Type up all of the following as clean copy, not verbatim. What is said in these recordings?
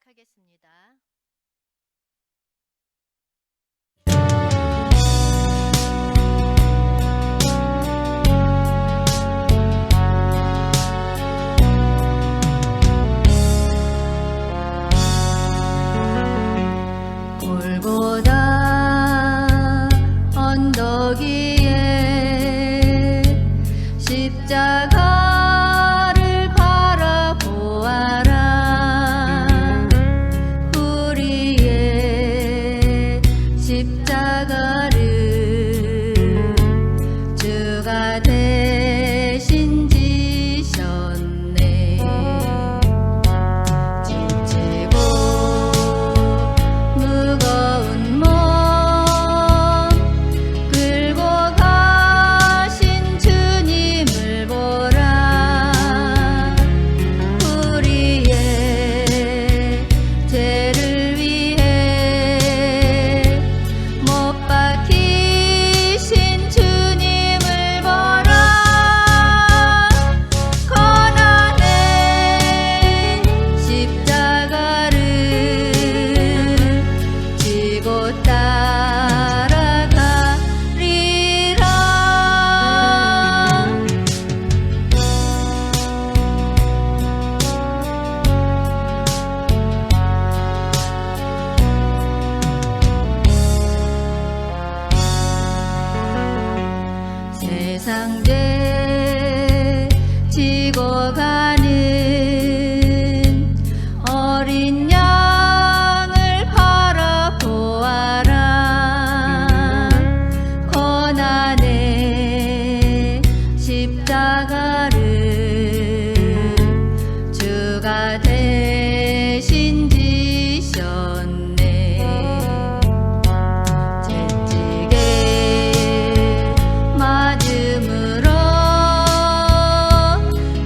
시작하겠습니다. 골고다 언덕 위에 십자가를 바라보아라. 우리의 십자가를 주가 대신 지셨네. 지치고 무거운 몸 끌고 가신 주님을 보라. 우리의 죄를 위해 못 박히신 주님을 보라. 고난의 십자가를 지고 따라가리라. 세상 죄 지고 가는 어린 양을 바라보아라. 고난의 십자가를 주가 대신 지셨네. 채찍에 맞음으로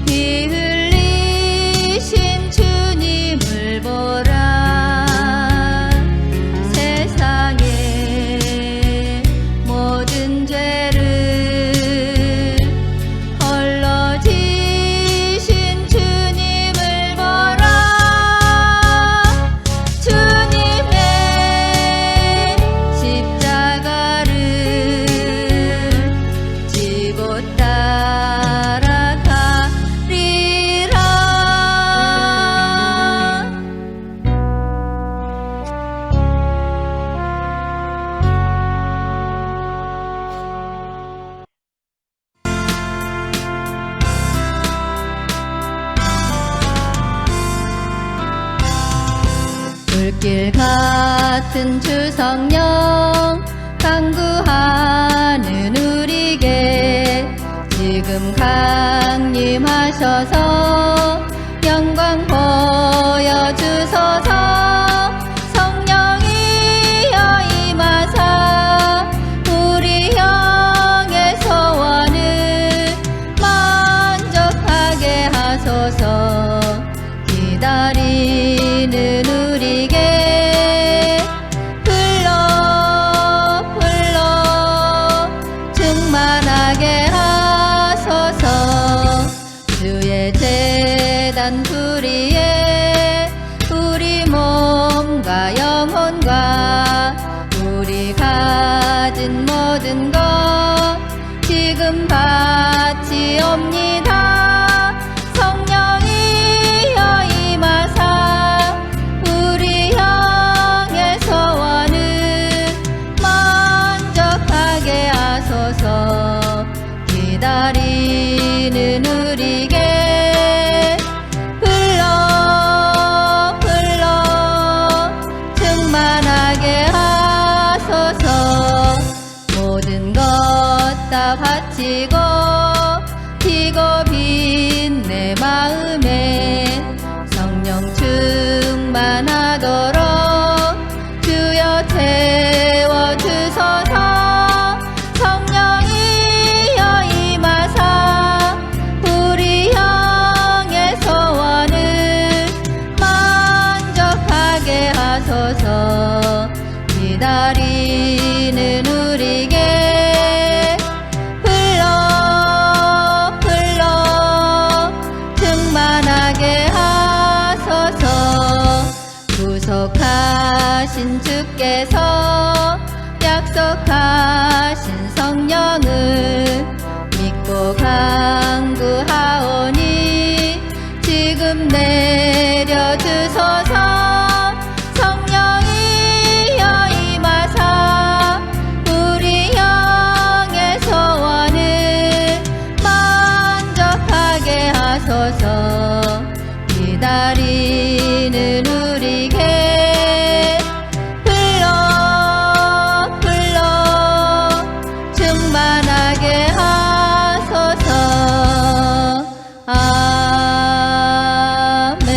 피 흘리신 주님을 보라. 세상의 모든 죄를 홀로 지신 주님을 보라. 주님의 십자가를 지고 따라가리라. 불길 같은 주 성령 강구하는 우리에게 지금 강림하셔서 영광 보여주소서. 성령이여 임하사 우리 영의 소원을 만족하게 하소서. 기다리는 우리에게 불러 충만하게 하소서. 주의 제단 불의에 우리 몸과 영혼과 우리 가진 모든 것 지금 바치옵니다. 성령이여 임하사 우리 영의 소원을 만족하게 하소서. 기다리는 우리에게 불러 충만하게 하소서. 모든 것 다 바치고 피고 빈 내 마음에 성령 충만하도록 주여 채워주소서. 성령이여 임하사 우리 영의 소원을 만족하게 하소서. 기다리는 우리에게 불러 충만하게 하소서. 약속하신 주께서 약속하신 성령을 믿고 간구하오니 지금 내려주소서. 성령이여 임하사 우리 영의 소원을 만족하게 하소서. 기다리는 우리에게 흘러 충만하게 하소서. 아멘.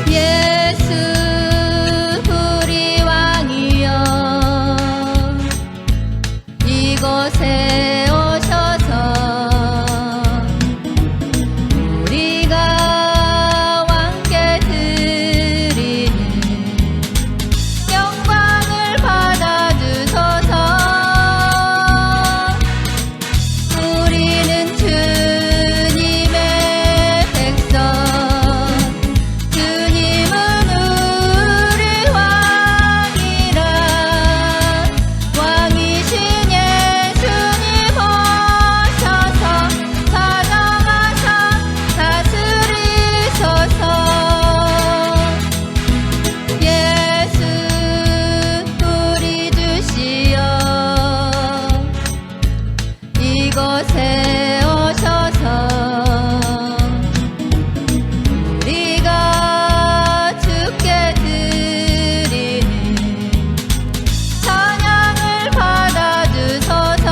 예수 우리 왕이여 이곳에 오셔서 우리가 왕께 드리는 영광을 받아주소서. 우리는 주님의 백성, 주님은 우리 왕이라. 왕이신 예수님 오셔서 사정하사 다스리소서. 예수 우리 주시여 이곳에 오셔서 우리가 주께 드리는 찬양을 받아주소서.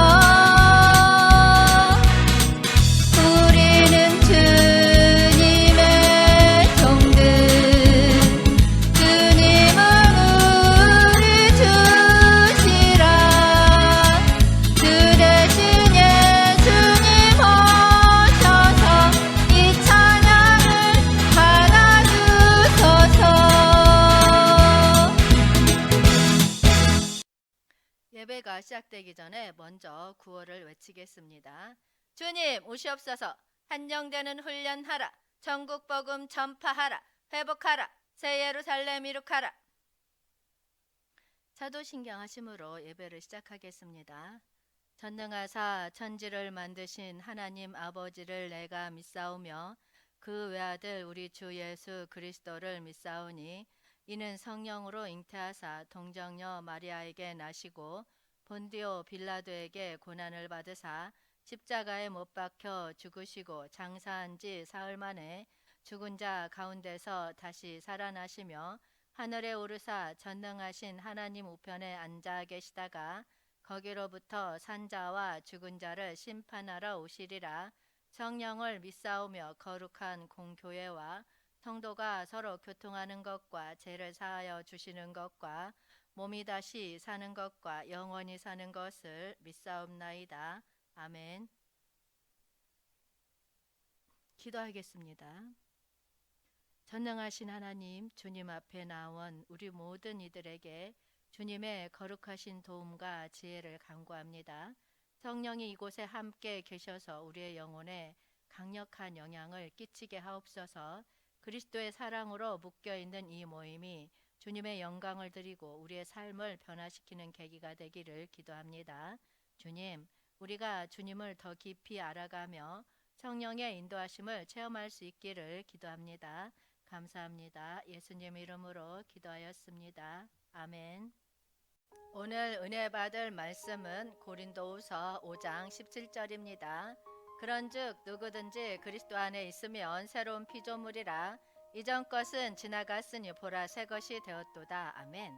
우리는 주님의 종들, 주님은 우리 주시라. 주 대신 예수님 오셔서 이 찬양을 받아주소서. 예배가 시작되기 전에 먼저 구호를 외치겠습니다. 주님 오시옵소서. 한영되는 훈련하라. 전국 복음 전파하라. 회복하라. 새 예루살렘 이룩하라. 사도신경하심으로 예배를 시작하겠습니다. 전능하사 천지를 만드신 하나님 아버지를 내가 믿사오며 그 외아들 우리 주 예수 그리스도를 믿사오니 이는 성령으로 잉태하사 동정녀 마리아에게 나시고 본디오 빌라도에게 고난을 받으사 십자가에 못 박혀 죽으시고 장사한 지 사흘 만에 죽은 자 가운데서 다시 살아나시며 하늘에 오르사 전능하신 하나님 우편에 앉아 계시다가 거기로부터 산 자와 죽은 자를 심판하러 오시리라. 성령을 믿사오며 거룩한 공교회와 성도가 서로 교통하는 것과 죄를 사하여 주시는 것과 몸이 다시 사는 것과 영원히 사는 것을 믿사옵나이다. 아멘. 기도하겠습니다. 전능하신 하나님, 주님 앞에 나온 우리 모든 이들에게 주님의 거룩하신 도움과 지혜를 간구합니다. 성령이 이곳에 함께 계셔서 우리의 영혼에 강력한 영향을 끼치게 하옵소서. 그리스도의 사랑으로 묶여있는 이 모임이 주님의 영광을 드리고 우리의 삶을 변화시키는 계기가 되기를 기도합니다. 주님, 우리가 주님을 더 깊이 알아가며 성령의 인도하심을 체험할 수 있기를 기도합니다. 감사합니다. 예수님 이름으로 기도하였습니다. 아멘. 오늘 은혜 받을 말씀은 고린도후서 5장 17절입니다. 그런즉 누구든지 그리스도 안에 있으면 새로운 피조물이라. 이전 것은 지나갔으니 보라 새 것이 되었도다. 아멘.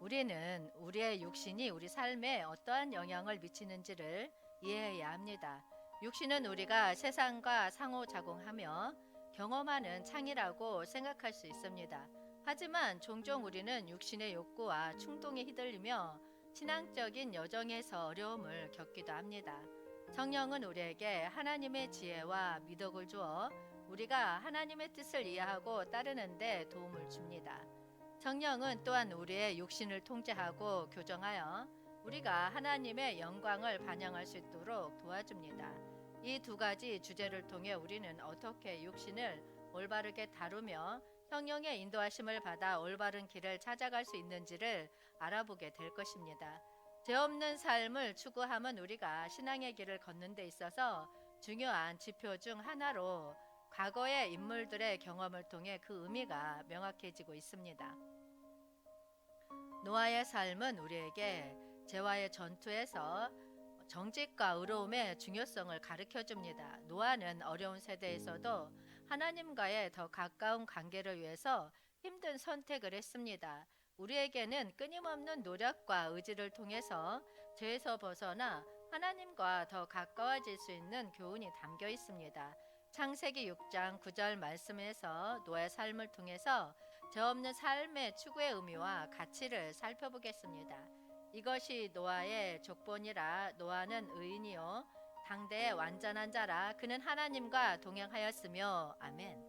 우리는 우리의 육신이 우리 삶에 어떠한 영향을 미치는지를 이해해야 합니다. 육신은 우리가 세상과 상호작용하며 경험하는 창이라고 생각할 수 있습니다. 하지만 종종 우리는 육신의 욕구와 충동에 휘둘리며 신앙적인 여정에서 어려움을 겪기도 합니다. 성령은 우리에게 하나님의 지혜와 미덕을 주어 우리가 하나님의 뜻을 이해하고 따르는 데 도움을 줍니다. 성령은 또한 우리의 육신을 통제하고 교정하여 우리가 하나님의 영광을 반영할 수 있도록 도와줍니다. 이 두 가지 주제를 통해 우리는 어떻게 육신을 올바르게 다루며 성령의 인도하심을 받아 올바른 길을 찾아갈 수 있는지를 알아보게 될 것입니다. 죄 없는 삶을 추구함은 우리가 신앙의 길을 걷는 데 있어서 중요한 지표 중 하나로 과거의 인물들의 경험을 통해 그 의미가 명확해지고 있습니다. 노아의 삶은 우리에게 죄와의 전투에서 정직과 의로움의 중요성을 가르쳐 줍니다. 노아는 어려운 세대에서도 하나님과의 더 가까운 관계를 위해서 힘든 선택을 했습니다. 우리에게는 끊임없는 노력과 의지를 통해서 죄에서 벗어나 하나님과 더 가까워질 수 있는 교훈이 담겨 있습니다. 창세기 6장 9절 말씀에서 노아의 삶을 통해서 죄 없는 삶의 추구의 의미와 가치를 살펴보겠습니다. 이것이 노아의 족본이라. 노아는 의인이요 당대의 완전한 자라. 그는 하나님과 동행하였으며. 아멘.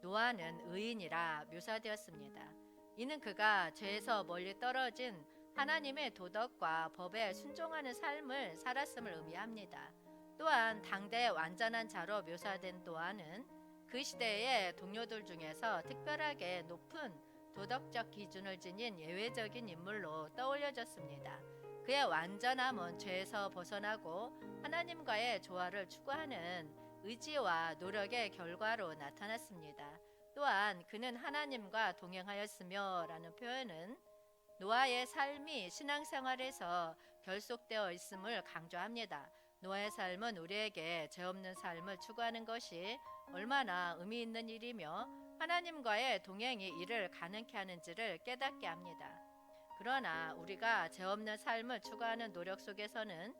노아는 의인이라 묘사되었습니다. 이는 그가 죄에서 멀리 떨어진 하나님의 도덕과 법에 순종하는 삶을 살았음을 의미합니다. 또한 당대의 완전한 자로 묘사된 노아는 그 시대의 동료들 중에서 특별하게 높은 도덕적 기준을 지닌 예외적인 인물로 떠올려졌습니다. 그의 완전함은 죄에서 벗어나고 하나님과의 조화를 추구하는 의지와 노력의 결과로 나타났습니다. 또한 그는 하나님과 동행하였으며 라는 표현은 노아의 삶이 신앙생활에서 결속되어 있음을 강조합니다. 노아의 삶은 우리에게 죄 없는 삶을 추구하는 것이 얼마나 의미 있는 일이며 하나님과의 동행이 이를 가능케 하는지를 깨닫게 합니다. 그러나 우리가 죄 없는 삶을 추구하는 노력 속에서는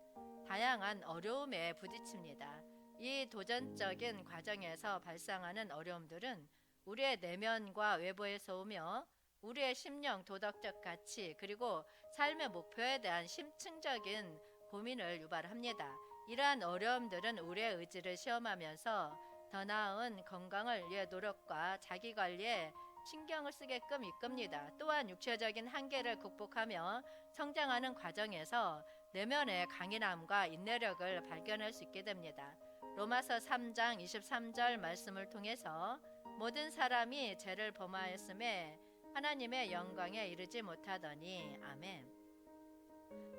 다양한 어려움에 부딪힙니다. 이 도전적인 과정에서 발생하는 어려움들은 우리의 내면과 외부에서 오며 우리의 심령 도덕적 가치 그리고 삶의 목표에 대한 심층적인 고민을 유발합니다. 이러한 어려움들은 우리의 의지를 시험하면서 더 나은 건강을 위해 노력과 자기관리에 신경을 쓰게끔 이끕니다. 또한 육체적인 한계를 극복하며 성장하는 과정에서 내면의 강인함과 인내력을 발견할 수 있게 됩니다. 로마서 3장 23절 말씀을 통해서 모든 사람이 죄를 범하였음에 하나님의 영광에 이르지 못하더니. 아멘.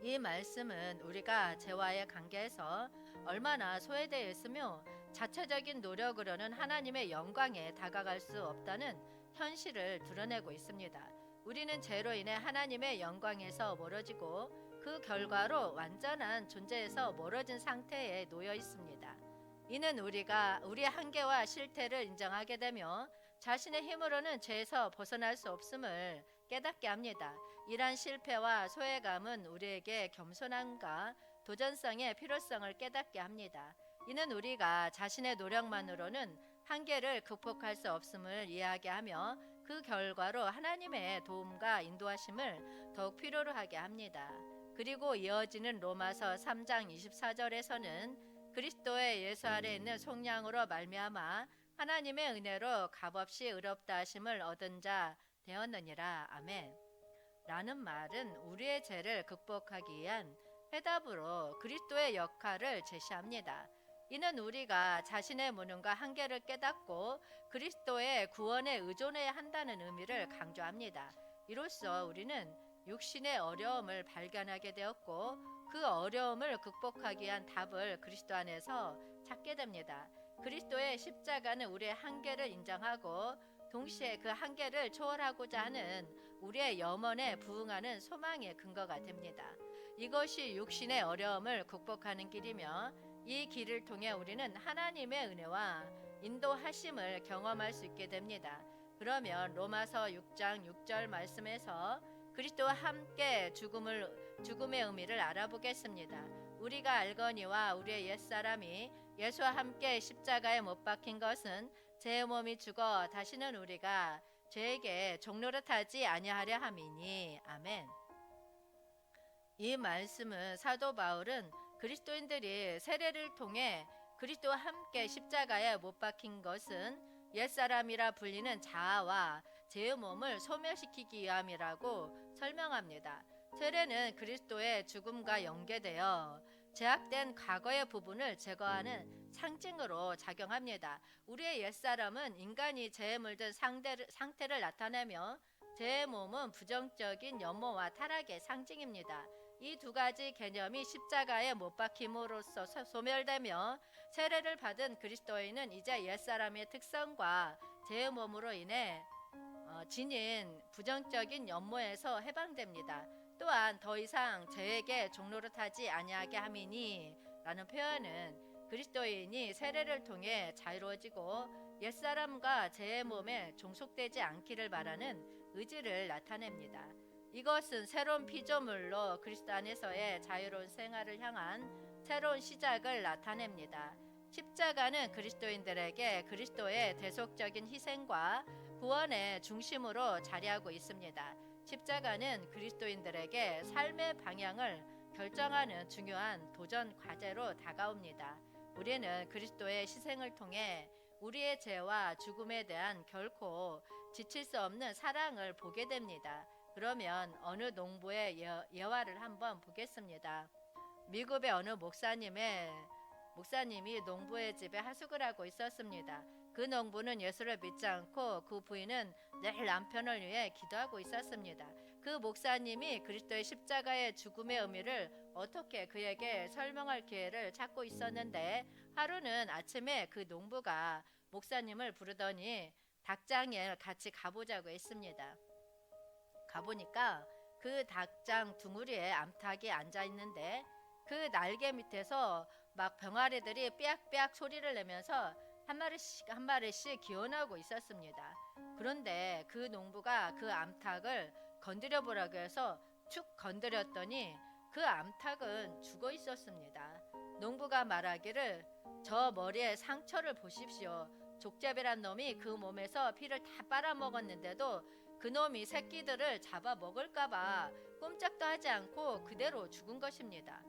이 말씀은 우리가 죄와의 관계에서 얼마나 소외되어 있으며 자체적인 노력으로는 하나님의 영광에 다가갈 수 없다는 현실을 드러내고 있습니다. 우리는 죄로 인해 하나님의 영광에서 멀어지고 그 결과로 완전한 존재에서 멀어진 상태에 놓여 있습니다. 이는 우리가 우리의 한계와 실태를 인정하게 되며 자신의 힘으로는 죄에서 벗어날 수 없음을 깨닫게 합니다. 이러한 실패와 소외감은 우리에게 겸손함과 도전성의 필요성을 깨닫게 합니다. 이는 우리가 자신의 노력만으로는 한계를 극복할 수 없음을 이해하게 하며 그 결과로 하나님의 도움과 인도하심을 더욱 필요로 하게 합니다. 그리고 이어지는 로마서 3장 24절에서는 그리스도의 예수 아래 있는 속량으로 말미암아 하나님의 은혜로 값없이 의롭다 하심을 얻은 자 되었느니라. 아멘. 라는 말은 우리의 죄를 극복하기 위한 해답으로 그리스도의 역할을 제시합니다. 이는 우리가 자신의 무능과 한계를 깨닫고 그리스도의 구원에 의존해야 한다는 의미를 강조합니다. 이로써 우리는 육신의 어려움을 발견하게 되었고 그 어려움을 극복하기 위한 답을 그리스도 안에서 찾게 됩니다. 그리스도의 십자가는 우리의 한계를 인정하고 동시에 그 한계를 초월하고자 하는 우리의 염원에 부응하는 소망의 근거가 됩니다. 이것이 육신의 어려움을 극복하는 길이며 이 길을 통해 우리는 하나님의 은혜와 인도하심을 경험할 수 있게 됩니다. 그러면 로마서 6장 6절 말씀에서 그리스도와 함께 죽음의 의미를 알아보겠습니다. 우리가 알거니와 우리의 옛사람이 예수와 함께 십자가에 못 박힌 것은 제 몸이 죽어 다시는 우리가 죄에게 종노릇하지 아니하려 함이니. 아멘. 이 말씀은 사도 바울은 그리스도인들이 세례를 통해 그리스도와 함께 십자가에 못 박힌 것은 옛사람이라 불리는 자아와 죄의 몸을 소멸시키기 위함이라고 설명합니다. 세례는 그리스도의 죽음과 연계되어 제약된 과거의 부분을 제거하는 상징으로 작용합니다. 우리의 옛사람은 인간이 죄에 물든 상태를 나타내며 죄의 몸은 부정적인 연모와 타락의 상징입니다. 이 두 가지 개념이 십자가에 못 박힘으로써 소멸되며 세례를 받은 그리스도인은 이제 옛사람의 특성과 죄의 몸으로 인해 지닌 부정적인 연모에서 해방됩니다. 또한 더 이상 죄에게 종노릇하지 아니하게 함이니 라는 표현은 그리스도인이 세례를 통해 자유로워지고 옛사람과 죄의 몸에 종속되지 않기를 바라는 의지를 나타냅니다. 이것은 새로운 피조물로 그리스도 안에서의 자유로운 생활을 향한 새로운 시작을 나타냅니다. 십자가는 그리스도인들에게 그리스도의 대속적인 희생과 구원의 중심으로 자리하고 있습니다. 십자가는 그리스도인들에게 삶의 방향을 결정하는 중요한 도전 과제로 다가옵니다. 우리는 그리스도의 희생을 통해 우리의 죄와 죽음에 대한 결코 지칠 수 없는 사랑을 보게 됩니다. 그러면 어느 농부의 예화를 한번 보겠습니다. 미국의 어느 목사님이 농부의 집에 하숙을 하고 있었습니다. 그 농부는 예수를 믿지 않고 그 부인은 늘 남편을 위해 기도하고 있었습니다. 그 목사님이 그리스도의 십자가의 죽음의 의미를 어떻게 그에게 설명할 기회를 찾고 있었는데, 하루는 아침에 그 농부가 목사님을 부르더니 닭장에 같이 가보자고 했습니다. 가보니까 그 닭장 둥우리에 암탉이 앉아 있는데 그 날개 밑에서 막 병아리들이 삐약삐약 소리를 내면서 한 마리씩 기어나오고 있었습니다. 그런데 그 농부가 그 암탉을 건드려 보라고 해서 축 건드렸더니 그 암탉은 죽어 있었습니다. 농부가 말하기를, 저 머리에 상처를 보십시오. 족제비란 놈이 그 몸에서 피를 다 빨아먹었는데도 그놈이 새끼들을 잡아 먹을까봐 꼼짝도 하지 않고 그대로 죽은 것입니다.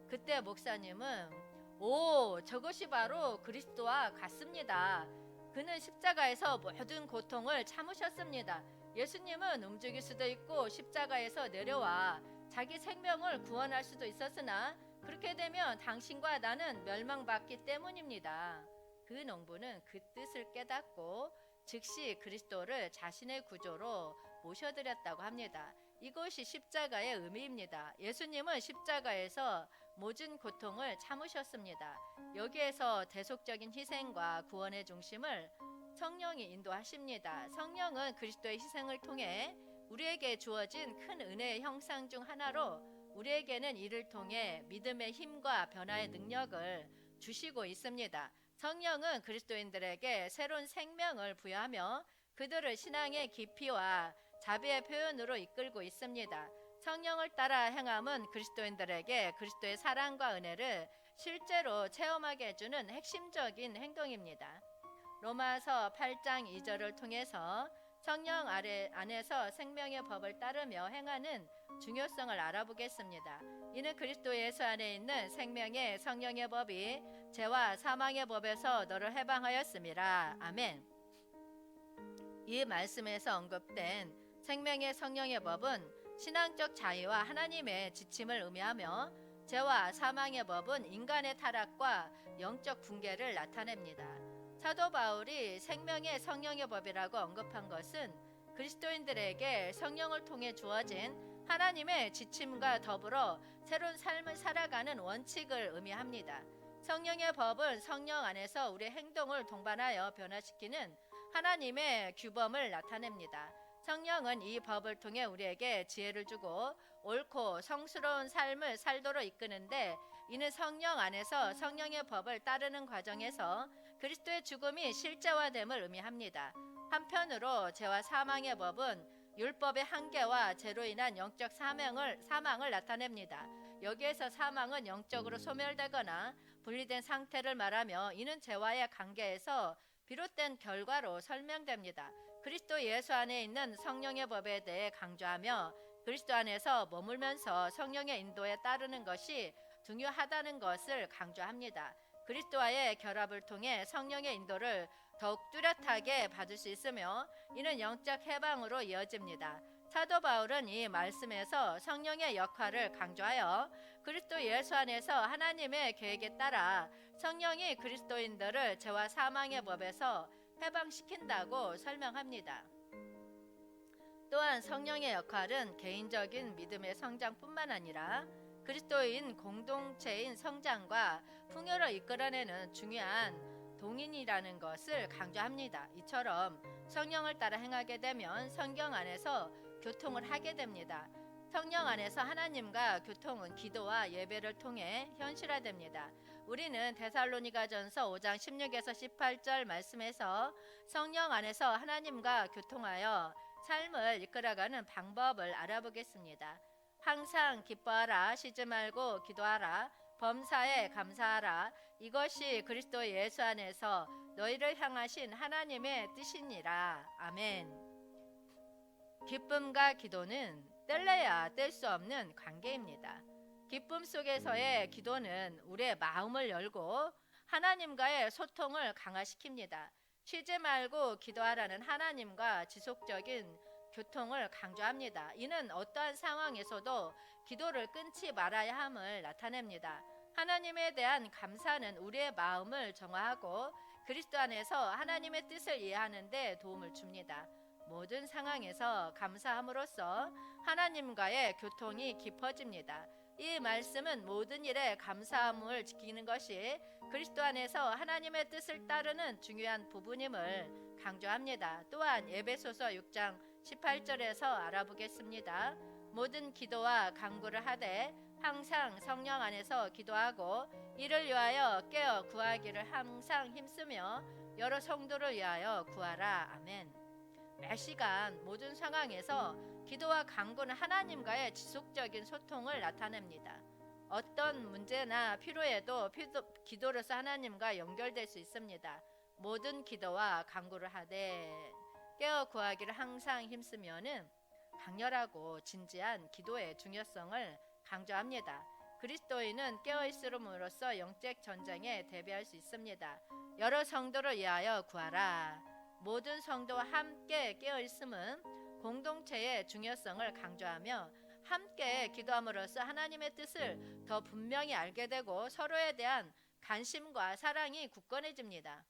그때 목사님은, 오, 저것이 바로 그리스도와 같습니다. 그는 십자가에서 모든 고통을 참으셨습니다. 예수님은 움직일 수도 있고 십자가에서 내려와 자기 생명을 구원할 수도 있었으나 그렇게 되면 당신과 나는 멸망받기 때문입니다. 그 농부는 그 뜻을 깨닫고 즉시 그리스도를 자신의 구조로 모셔드렸다고 합니다. 이것이 십자가의 의미입니다. 예수님은 십자가에서 모든 고통을 참으셨습니다. 여기에서 대속적인 희생과 구원의 중심을 성령이 인도하십니다. 성령은 그리스도의 희생을 통해 우리에게 주어진 큰 은혜의 형상 중 하나로 우리에게는 이를 통해 믿음의 힘과 변화의 능력을 주시고 있습니다. 성령은 그리스도인들에게 새로운 생명을 부여하며 그들을 신앙의 깊이와 자비의 표현으로 이끌고 있습니다. 성령을 따라 행함은 그리스도인들에게 그리스도의 사랑과 은혜를 실제로 체험하게 해주는 핵심적인 행동입니다. 로마서 8장 2절을 통해서 성령 안에서 생명의 법을 따르며 행하는 중요성을 알아보겠습니다. 이는 그리스도 예수 안에 있는 생명의 성령의 법이 죄와 사망의 법에서 너를 해방하였음이라. 아멘. 이 말씀에서 언급된 생명의 성령의 법은 신앙적 자유와 하나님의 지침을 의미하며, 죄와 사망의 법은 인간의 타락과 영적 붕괴를 나타냅니다. 사도 바울이 생명의 성령의 법이라고 언급한 것은 그리스도인들에게 성령을 통해 주어진 하나님의 지침과 더불어 새로운 삶을 살아가는 원칙을 의미합니다. 성령의 법은 성령 안에서 우리의 행동을 동반하여 변화시키는 하나님의 규범을 나타냅니다. 성령은 이 법을 통해 우리에게 지혜를 주고 옳고 성스러운 삶을 살도록 이끄는데, 이는 성령 안에서 성령의 법을 따르는 과정에서 그리스도의 죽음이 실제화됨을 의미합니다. 한편으로 죄와 사망의 법은 율법의 한계와 죄로 인한 영적 사망을 나타냅니다. 여기에서 사망은 영적으로 소멸되거나 분리된 상태를 말하며, 이는 죄와의 관계에서 비롯된 결과로 설명됩니다. 그리스도 예수 안에 있는 성령의 법에 대해 강조하며 그리스도 안에서 머물면서 성령의 인도에 따르는 것이 중요하다는 것을 강조합니다. 그리스도와의 결합을 통해 성령의 인도를 더욱 뚜렷하게 받을 수 있으며, 이는 영적 해방으로 이어집니다. 사도 바울은 이 말씀에서 성령의 역할을 강조하여 그리스도 예수 안에서 하나님의 계획에 따라 성령이 그리스도인들을 죄와 사망의 법에서 해방시킨다고 설명합니다. 또한 성령의 역할은 개인적인 믿음의 성장뿐만 아니라 그리스도인 공동체인 성장과 풍요를 이끌어내는 중요한 동인이라는 것을 강조합니다. 이처럼 성령을 따라 행하게 되면 성경 안에서 교통을 하게 됩니다. 성령 안에서 하나님과 교통은 기도와 예배를 통해 현실화됩니다. 우리는 데살로니가전서 5장 16에서 18절 말씀에서 성령 안에서 하나님과 교통하여 삶을 이끌어가는 방법을 알아보겠습니다. 항상 기뻐하라, 쉬지 말고 기도하라, 범사에 감사하라. 이것이 그리스도 예수 안에서 너희를 향하신 하나님의 뜻이니라. 아멘. 기쁨과 기도는 뗄래야 뗄 수 없는 관계입니다. 기쁨 속에서의 기도는 우리의 마음을 열고 하나님과의 소통을 강화시킵니다. 쉬지 말고 기도하라는 하나님과 지속적인 교통을 강조합니다. 이는 어떠한 상황에서도 기도를 끊지 말아야 함을 나타냅니다. 하나님에 대한 감사는 우리의 마음을 정화하고 그리스도 안에서 하나님의 뜻을 이해하는 데 도움을 줍니다. 모든 상황에서 감사함으로써 하나님과의 교통이 깊어집니다. 이 말씀은 모든 일에 감사함을 지키는 것이 그리스도 안에서 하나님의 뜻을 따르는 중요한 부분임을 강조합니다. 또한 에베소서 6장 18절에서 알아보겠습니다. 모든 기도와 간구를 하되 항상 성령 안에서 기도하고 이를 위하여 깨어 구하기를 항상 힘쓰며 여러 성도를 위하여 구하라. 아멘. 매 시간 모든 상황에서 기도와 간구는 하나님과의 지속적인 소통을 나타냅니다. 어떤 문제나 필요에도 기도로서 하나님과 연결될 수 있습니다. 모든 기도와 간구를 하되 깨어 구하기를 항상 힘쓰면은 강렬하고 진지한 기도의 중요성을 강조합니다. 그리스도인은 깨어있음으로써 영적 전쟁에 대비할 수 있습니다. 여러 성도를 위하여 구하라. 모든 성도와 함께 깨어있음은 공동체의 중요성을 강조하며 함께 기도함으로써 하나님의 뜻을 더 분명히 알게 되고 서로에 대한 관심과 사랑이 굳건해집니다.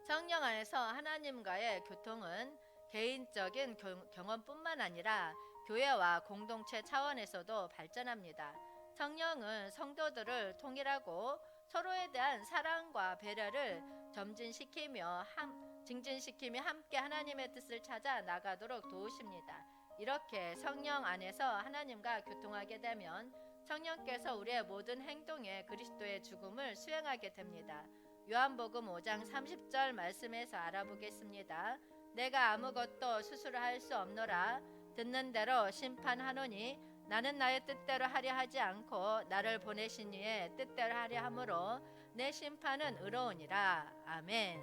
성령 안에서 하나님과의 교통은 개인적인 경험뿐만 아니라 교회와 공동체 차원에서도 발전합니다. 성령은 성도들을 통일하고 서로에 대한 사랑과 배려를 증진시키며 함께 하나님의 뜻을 찾아 나가도록 도우십니다. 이렇게 성령 안에서 하나님과 교통하게 되면 성령께서 우리의 모든 행동에 그리스도의 죽음을 수행하게 됩니다. 요한복음 5장 30절 말씀에서 알아보겠습니다. 내가 아무것도 스스로 할 수 없노라. 듣는 대로 심판하노니 나는 나의 뜻대로 하려 하지 않고 나를 보내신 이의 뜻대로 하려 함으로 내 심판은 의로우니라. 아멘.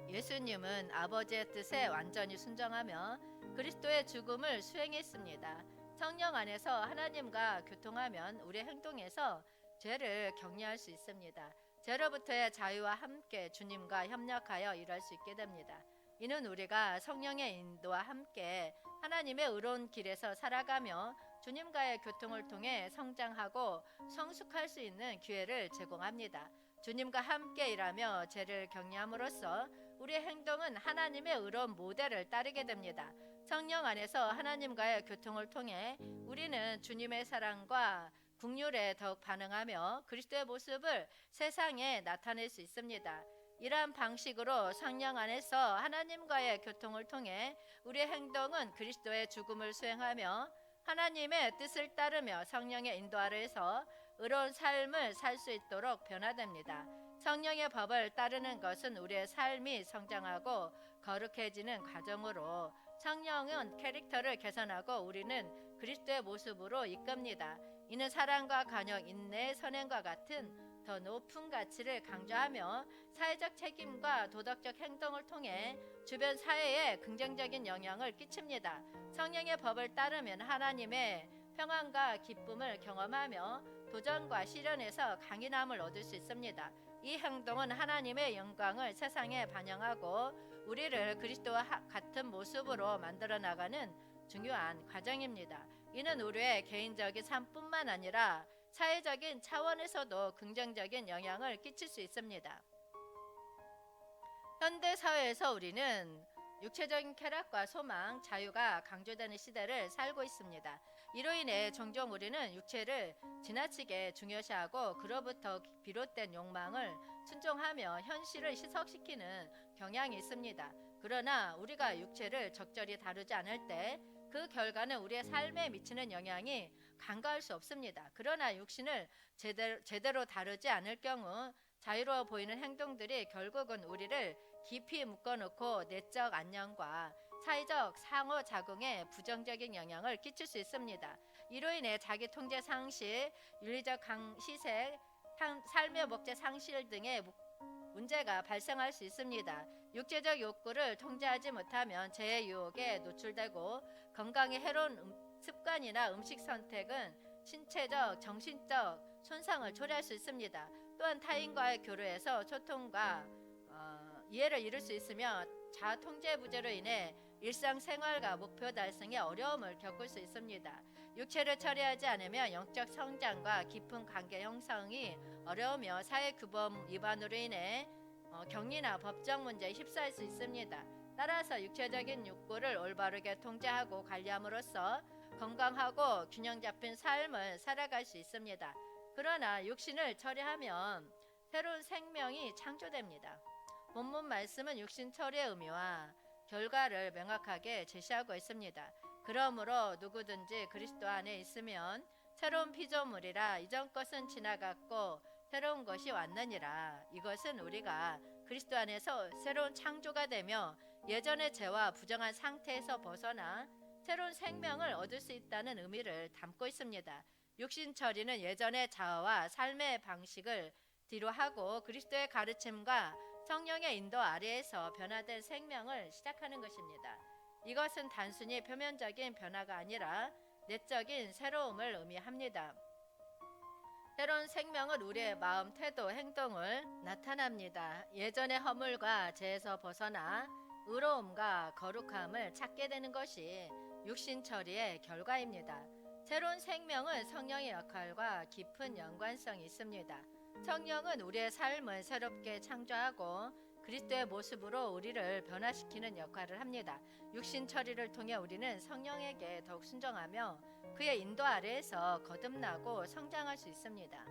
예수님은 아버지의 뜻에 완전히 순종하며 그리스도의 죽음을 수행했습니다. 성령 안에서 하나님과 교통하면 우리의 행동에서 죄를 격려할 수 있습니다. 죄로부터의 자유와 함께 주님과 협력하여 일할 수 있게 됩니다. 이는 우리가 성령의 인도와 함께 하나님의 의로운 길에서 살아가며 주님과의 교통을 통해 성장하고 성숙할 수 있는 기회를 제공합니다. 주님과 함께 일하며 죄를 격려함으로써 우리의 행동은 하나님의 의로운 모델을 따르게 됩니다. 성령 안에서 하나님과의 교통을 통해 우리는 주님의 사랑과 긍휼에 더욱 반응하며 그리스도의 모습을 세상에 나타낼 수 있습니다. 이러한 방식으로 성령 안에서 하나님과의 교통을 통해 우리의 행동은 그리스도의 죽음을 수행하며 하나님의 뜻을 따르며 성령의 인도 아래에서 의로운 삶을 살 수 있도록 변화됩니다. 성령의 법을 따르는 것은 우리의 삶이 성장하고 거룩해지는 과정으로 성령은 캐릭터를 개선하고 우리는 그리스도의 모습으로 이끕니다. 이는 사랑과 간역, 인내, 선행과 같은 더 높은 가치를 강조하며 사회적 책임과 도덕적 행동을 통해 주변 사회에 긍정적인 영향을 끼칩니다. 성령의 법을 따르면 하나님의 평안과 기쁨을 경험하며 도전과 시련에서 강인함을 얻을 수 있습니다. 이 행동은 하나님의 영광을 세상에 반영하고 우리를 그리스도와 같은 모습으로 만들어 나가는 중요한 과정입니다. 이는 우리의 개인적인 삶뿐만 아니라 사회적인 차원에서도 긍정적인 영향을 끼칠 수 있습니다. 현대 사회에서 우리는 육체적인 쾌락과 소망, 자유가 강조되는 시대를 살고 있습니다. 이로 인해 종종 우리는 육체를 지나치게 중요시하고 그로부터 비롯된 욕망을 순종하며 현실을 희석시키는 경향이 있습니다. 그러나 우리가 육체를 적절히 다루지 않을 때 그 결과는 우리의 삶에 미치는 영향이 간과할 수 없습니다. 그러나 육신을 제대로 다루지 않을 경우 자유로워 보이는 행동들이 결국은 우리를 깊이 묶어놓고 내적 안녕과 사회적 상호작용에 부정적인 영향을 끼칠 수 있습니다. 이로 인해 자기 통제 상실, 윤리적 희생, 삶의 목적 상실 등의 문제가 발생할 수 있습니다. 육체적 욕구를 통제하지 못하면 재해 유혹에 노출되고 건강에 해로운 습관이나 음식 선택은 신체적, 정신적 손상을 초래할 수 있습니다. 또한 타인과의 교류에서 소통과 이해를 이룰 수 있으며 자아 통제 부재로 인해 일상생활과 목표 달성에 어려움을 겪을 수 있습니다. 육체를 처리하지 않으면 영적 성장과 깊은 관계 형성이 어려우며 사회 규범 위반으로 인해 격리나 법적 문제에 휩싸일 수 있습니다. 따라서 육체적인 욕구를 올바르게 통제하고 관리함으로써 건강하고 균형 잡힌 삶을 살아갈 수 있습니다. 그러나 육신을 처리하면 새로운 생명이 창조됩니다. 본문 말씀은 육신 처리의 의미와 결과를 명확하게 제시하고 있습니다. 그러므로 누구든지 그리스도 안에 있으면 새로운 피조물이라 이전 것은 지나갔고 새로운 것이 왔느니라. 이것은 우리가 그리스도 안에서 새로운 창조가 되며 예전의 죄와 부정한 상태에서 벗어나 새로운 생명을 얻을 수 있다는 의미를 담고 있습니다. 육신 처리는 예전의 자아와 삶의 방식을 뒤로하고 그리스도의 가르침과 성령의 인도 아래에서 변화된 생명을 시작하는 것입니다. 이것은 단순히 표면적인 변화가 아니라 내적인 새로움을 의미합니다. 새로운 생명은 우리의 마음, 태도, 행동을 나타납니다. 예전의 허물과 죄에서 벗어나 의로움과 거룩함을 찾게 되는 것이 육신 처리의 결과입니다. 새로운 생명은 성령의 역할과 깊은 연관성이 있습니다. 성령은 우리의 삶을 새롭게 창조하고 그리스도의 모습으로 우리를 변화시키는 역할을 합니다. 육신 처리를 통해 우리는 성령에게 더욱 순종하며 그의 인도 아래에서 거듭나고 성장할 수 있습니다.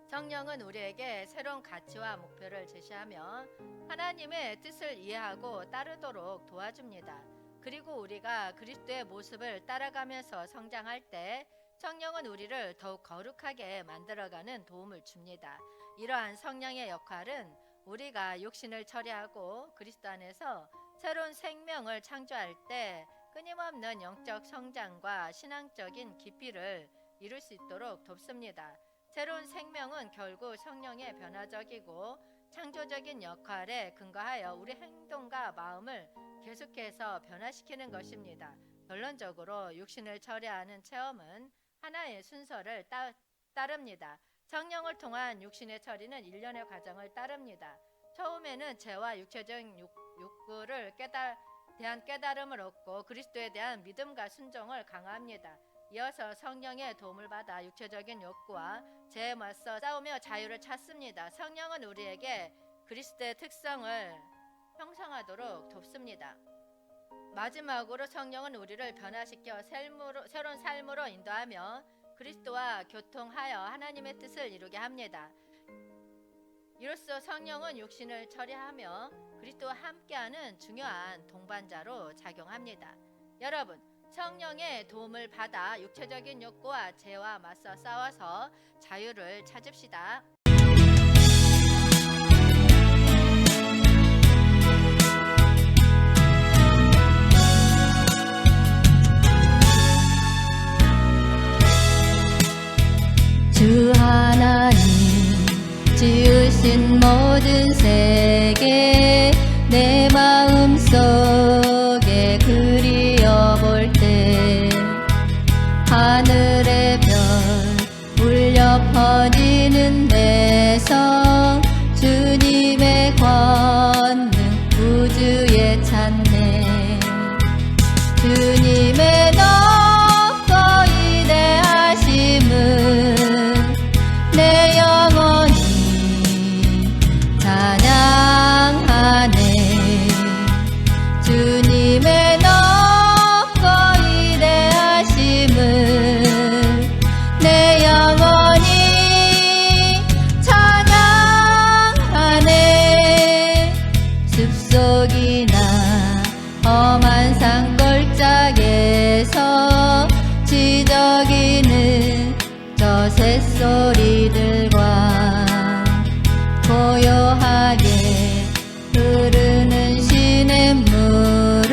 성령은 우리에게 새로운 가치와 목표를 제시하며 하나님의 뜻을 이해하고 따르도록 도와줍니다. 그리고 우리가 그리스도의 모습을 따라가면서 성장할 때 성령은 우리를 더욱 거룩하게 만들어가는 도움을 줍니다. 이러한 성령의 역할은 우리가 육신을 처리하고 그리스도 안에서 새로운 생명을 창조할 때 끊임없는 영적 성장과 신앙적인 깊이를 이룰 수 있도록 돕습니다. 새로운 생명은 결국 성령의 변화적이고 창조적인 역할에 근거하여 우리 행동과 마음을 계속해서 변화시키는 것입니다. 결론적으로 육신을 처리하는 체험은 하나의 순서를 따릅니다. 성령을 통한 육신의 처리는 일련의 과정을 따릅니다. 처음에는 죄와 육체적인 욕구를 대한 깨달음을 얻고 그리스도에 대한 믿음과 순종을 강화합니다. 이어서 성령의 도움을 받아 육체적인 욕구와 죄에 맞서 싸우며 자유를 찾습니다. 성령은 우리에게 그리스도의 특성을 형성하도록 돕습니다. 마지막으로 성령은 우리를 변화시켜 새로운 삶으로 인도하며 그리스도와 교통하여 하나님의 뜻을 이루게 합니다. 이로써 성령은 육신을 처리하며 그리스도와 함께하는 중요한 동반자로 작용합니다. 여러분, 성령의 도움을 받아 육체적인 욕구와 죄와 맞서 싸워서 자유를 찾읍시다. 주 하나님 지으신 모든 세계 내 마음속에 그리워볼 때 하늘의 별 울려 퍼지는 내성 주님의 권능 뱃소리들과 고요하게 흐르는 시냇물은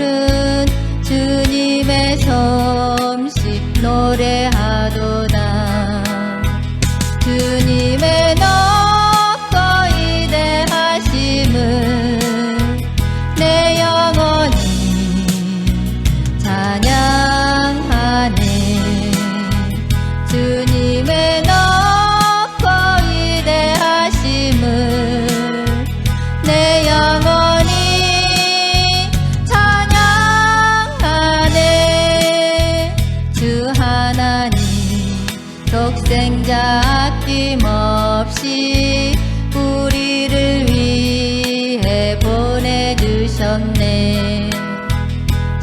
주님의 솜씨 노래하도다. 주님의 높고 위대하심을 내 영혼이 찬양하네. 주님의 높고 위대하심을 내 영혼이 찬양하네. 주 하나님 독생자 아낌없이 우리를 위해 보내주셨네.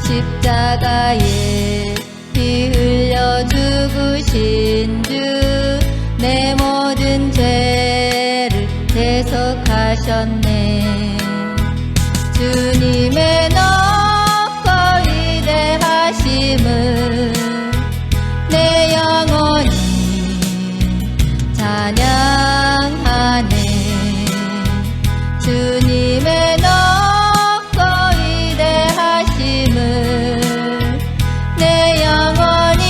십자가에 피 흘려 죽으신 주 내 모든 죄를 대속하셨네. 주님의 높고 위대하심을 내 영혼이 찬양하네. 주님의 높고 위대하심을 내 영혼이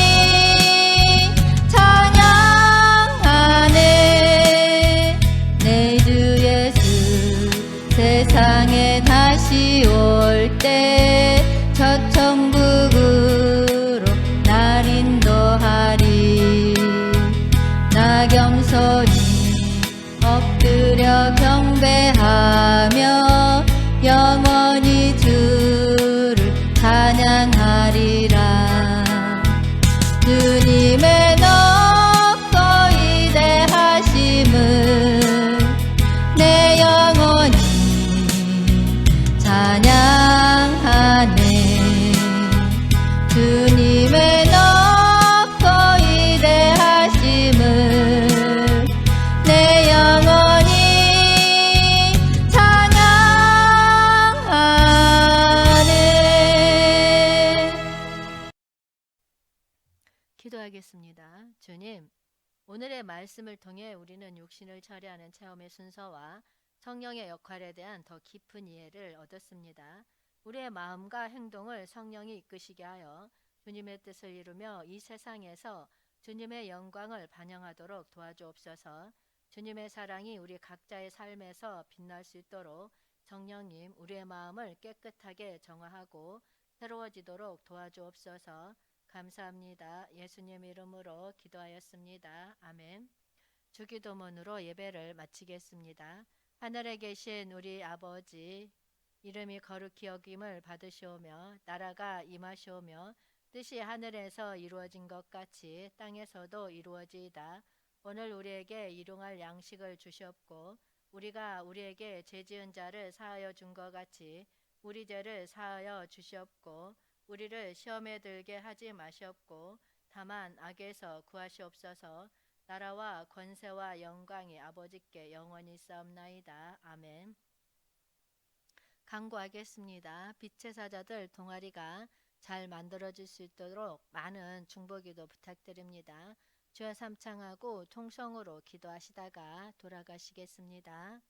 찬양하네. 내 주 예수 세상에 다시 올 때 첫 천국으로 날 인도하리. 나 겸손히 엎드려 경배하며 영원히 주를 찬양하리라. 주님의 높고 위대하심을 내 영혼이 찬양하네. 주님의 높고 위대하심을 내 영혼이 찬양하네. 기도하겠습니다. 주님, 오늘의 말씀을 통해 우리는 육신을 처리하는 체험의 순서와 성령의 역할에 대한 더 깊은 이해를 얻었습니다. 우리의 마음과 행동을 성령이 이끄시게 하여 주님의 뜻을 이루며 이 세상에서 주님의 영광을 반영하도록 도와주옵소서. 주님의 사랑이 우리 각자의 삶에서 빛날 수 있도록 성령님 우리의 마음을 깨끗하게 정화하고 새로워지도록 도와주옵소서. 감사합니다. 예수님 이름으로 기도하였습니다. 아멘. 주기도문으로 예배를 마치겠습니다. 하늘에 계신 우리 아버지, 이름이 거룩히 여김을 받으시오며 나라가 임하시오며 뜻이 하늘에서 이루어진 것 같이 땅에서도 이루어지이다. 오늘 우리에게 일용할 양식을 주시옵고 우리가 우리에게 죄지은 자를 사하여 준 것 같이 우리 죄를 사하여 주시옵고 우리를 시험에 들게 하지 마시옵고 다만 악에서 구하시옵소서. 나라와 권세와 영광이 아버지께 영원히 있사옵나이다. 아멘. 간구하겠습니다. 빛의 사자들 동아리가 잘 만들어질 수 있도록 많은 중보기도 부탁드립니다. 주여 삼창하고 통성으로 기도하시다가 돌아가시겠습니다.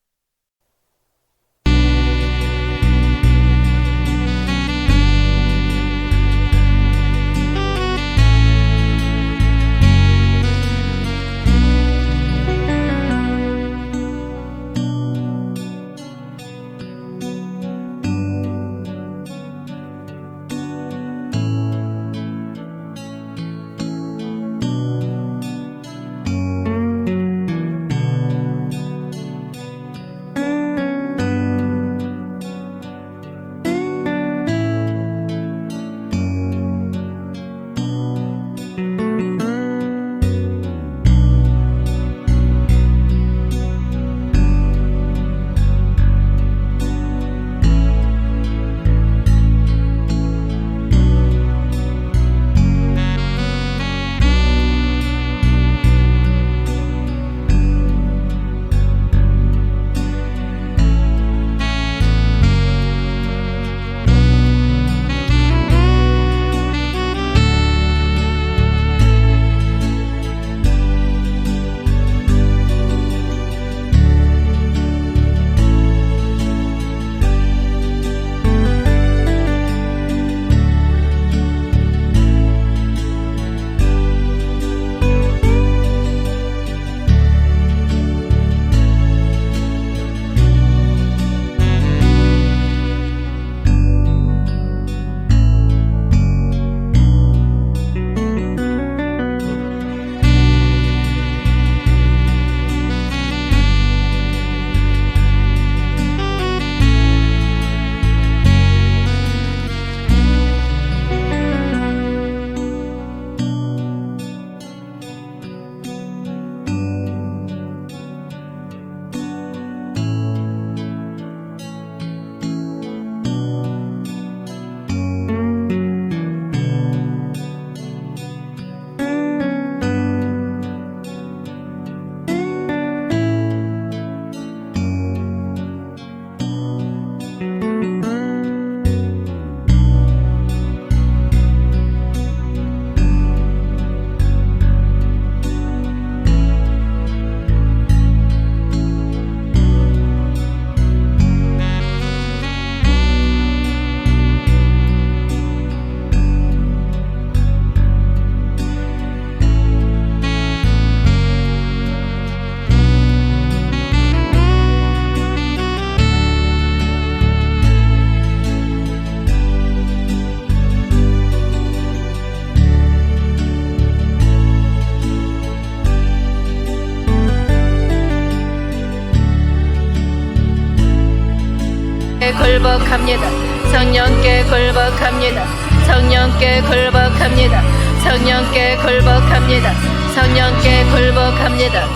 굴복합니다. 성령께 굴복합니다. 성령께 굴복합니다. 성령께 굴복합니다. 성령께 굴복합니다.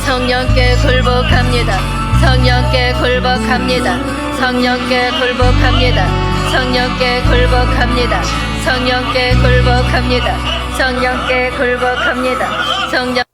성령께 굴복합니다. 성령께 굴복합니다. 성령께 굴복합니다. 성령께 굴복합니다. 성령께 굴복합니다. 성령께 굴복합니다. 성령